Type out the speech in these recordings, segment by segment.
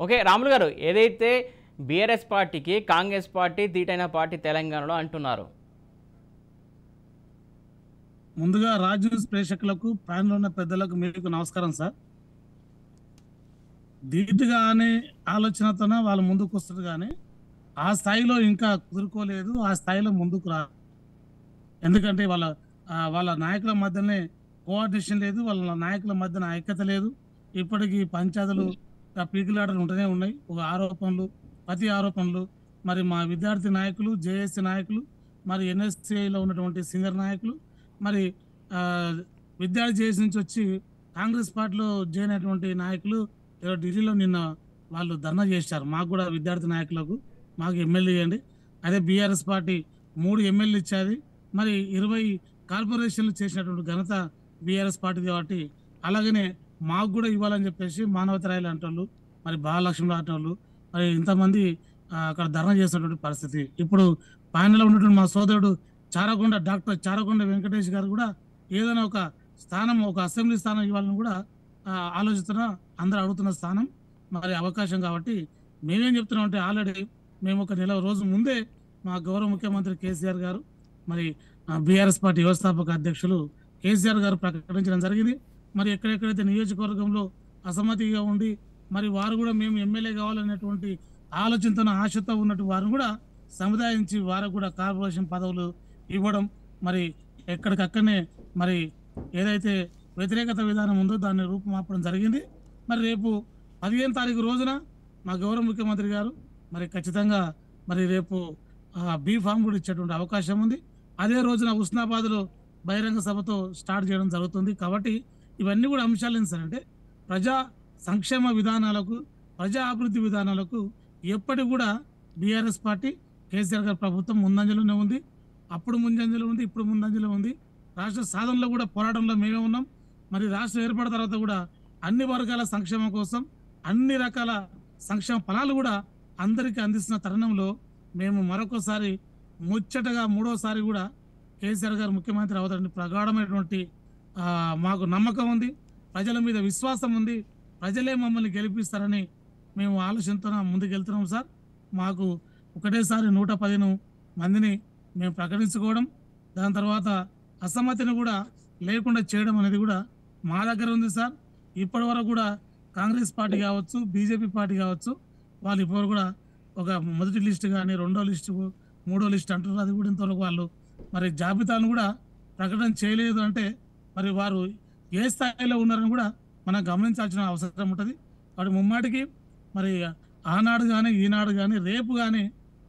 Okay. Ramulu గారు, ఏదైతే BRS పార్టీకి కాంగ్రెస్ పార్టీ ధీటైన పార్టీ తెలంగాణలో అంటున్నారు. ముందుగా రాజ్ న్యూస్ ప్రేక్షకులకు ప్యానెల్ ఉన్న పెద్దలకు మీకు నమస్కారం సార్. ధీటుగా అనే ఆలోచనతోన వాళ్ళు ముందుకు వస్తారు కానీ ఆ స్థాయిలో ఇంకా కుదురుకోలేదు. ఆ స్థాయిలో ముందుకు రా ఎందుకంటే వాళ్ళ నాయకుల మధ్యనే కోఆర్డినేషన్ లేదు. వాళ్ళ నాయకుల మధ్యన ఐక్యత లేదు. ఇప్పటికీ పంచాయతీలు పీకిలాటలు ఉంటూనే ఉన్నాయి. ఒక ఆరోపణలు, ప్రతి ఆరోపణలు. మరి మా విద్యార్థి నాయకులు, జేఏసీ నాయకులు, మరి ఎన్ఎస్సీఐలో ఉన్నటువంటి సీనియర్ నాయకులు, మరి ఆ, విద్యార్థి జేఏసీ నుంచి వచ్చి కాంగ్రెస్ పార్టీలో జాయిన్ అయినటువంటి నాయకులు ఢిల్లీలో నిన్న వాళ్ళు ధర్నా చేశారు. మాకు కూడా విద్యార్థి నాయకులకు మాకు ఎమ్మెల్యే ఇవ్వండి. అదే బీఆర్ఎస్ పార్టీ 3 ఎమ్మెల్యేలు ఇచ్చేది, మరి 20 కార్పొరేషన్లు చేసినటువంటి ఘనత బీఆర్ఎస్ పార్టీ కాబట్టి అలాగనే మాకు కూడా ఇవ్వాలని చెప్పేసి మానవత రాయలు అంటోళ్ళు, మరి బాలలక్ష్మి అంటోళ్ళు, మరి ఇంతమంది అక్కడ ధర్నా చేసినటువంటి పరిస్థితి. ఇప్పుడు ప్యానెల్లో ఉన్నటువంటి మా సోదరుడు డాక్టర్ చారకొండ వెంకటేష్ గారు కూడా ఏదైనా ఒక స్థానం, ఒక అసెంబ్లీ స్థానం ఇవ్వాలని కూడా ఆలోచిస్తున్న, అందరూ అడుగుతున్న స్థానం, మరి అవకాశం. కాబట్టి మేమేం చెప్తున్నాం అంటే ఆల్రెడీ మేము ఒక నెల రోజు ముందే మా గౌరవ ముఖ్యమంత్రి కేసీఆర్ గారు, మరి బీఆర్ఎస్ పార్టీ వ్యవస్థాపక అధ్యక్షులు కేసీఆర్ గారు ప్రకటించడం జరిగింది. మరి ఎక్కడెక్కడైతే నియోజకవర్గంలో అసమ్మతిగా ఉండి మరి వారు కూడా మేము ఎమ్మెల్యే కావాలనేటువంటి ఆలోచనతో ఆశతో ఉన్నట్టు వారు కూడా సముదాయించి వారు కూడా కార్పొరేషన్ పదవులు ఇవ్వడం, మరి ఎక్కడికక్కడనే మరి ఏదైతే వ్యతిరేకత విధానం ఉందో దాన్ని రూపుమాపడం జరిగింది. మరి రేపు 15వ తారీఖు రోజున మా గౌరవ ముఖ్యమంత్రి గారు మరి ఖచ్చితంగా మరి రేపు బీ ఫామ్ కూడా ఇచ్చేటువంటి అవకాశం ఉంది. అదే రోజున హుస్నాబాద్లో బహిరంగ సభతో స్టార్ట్ చేయడం జరుగుతుంది. కాబట్టి ఇవన్నీ కూడా అంశాలు ఏంటంటే ప్రజా సంక్షేమ విధానాలకు, ప్రజా అభివృద్ధి విధానాలకు ఎప్పటికి కూడా బీఆర్ఎస్ పార్టీ, కేసీఆర్ గారి ప్రభుత్వం ముందంజలోనే ఉంది. అప్పుడు ముందంజలో ఉంది, ఇప్పుడు ముందంజలో ఉంది. రాష్ట్ర సాధనలో కూడా పోరాటంలో మేమే ఉన్నాం. మరి రాష్ట్రం ఏర్పడిన తర్వాత కూడా అన్ని వర్గాల సంక్షేమం కోసం అన్ని రకాల సంక్షేమ ఫలాలు కూడా అందరికీ అందిస్తున్న తరుణంలో మేము మరొకసారి ముచ్చటగా 3వసారి కూడా కేసీఆర్ గారు ముఖ్యమంత్రి అవుతారని ప్రగాఢమైనటువంటి మాకు నమ్మకం ఉంది. ప్రజల మీద విశ్వాసం ఉంది. ప్రజలే మమ్మల్ని గెలిపిస్తారని మేము ఆలోచనతో ముందుకెళ్తున్నాం సార్. మాకు ఒకటేసారి 115 మందిని మేము ప్రకటించుకోవడం, దాని తర్వాత అసమ్మతిని కూడా లేకుండా చేయడం అనేది కూడా మా దగ్గర ఉంది సార్. ఇప్పటి వరకు కూడా కాంగ్రెస్ పార్టీ కావచ్చు, బీజేపీ పార్టీ కావచ్చు, వాళ్ళు ఇప్పటివరకు కూడా ఒక మొదటి లిస్టు కానీ, 2వ లిస్టు, 3వ లిస్టు అంటున్నారు. అది కూడా ఇంతవరకు వాళ్ళు మరి జాబితాను కూడా ప్రకటన చేయలేదు. అంటే మరి వారు ఏ స్థాయిలో ఉన్నారని కూడా మనం గమనించాల్సిన అవసరం ఉంటుంది. వాటి ముమ్మాటికి మరి ఆనాడు కానీ, ఈనాడు కానీ, రేపు కానీ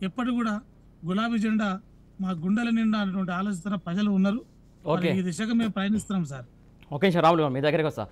ఎప్పటి కూడా గులాబీ జెండా మా గుండెల నిండా అనేటువంటి ఆలోచిస్తున్న ప్రజలు ఉన్నారు. ఈ దిశగా మేము ప్రయాణిస్తున్నాం సార్. ఓకే రాములు గారు, మీ దగ్గరికి వస్తా.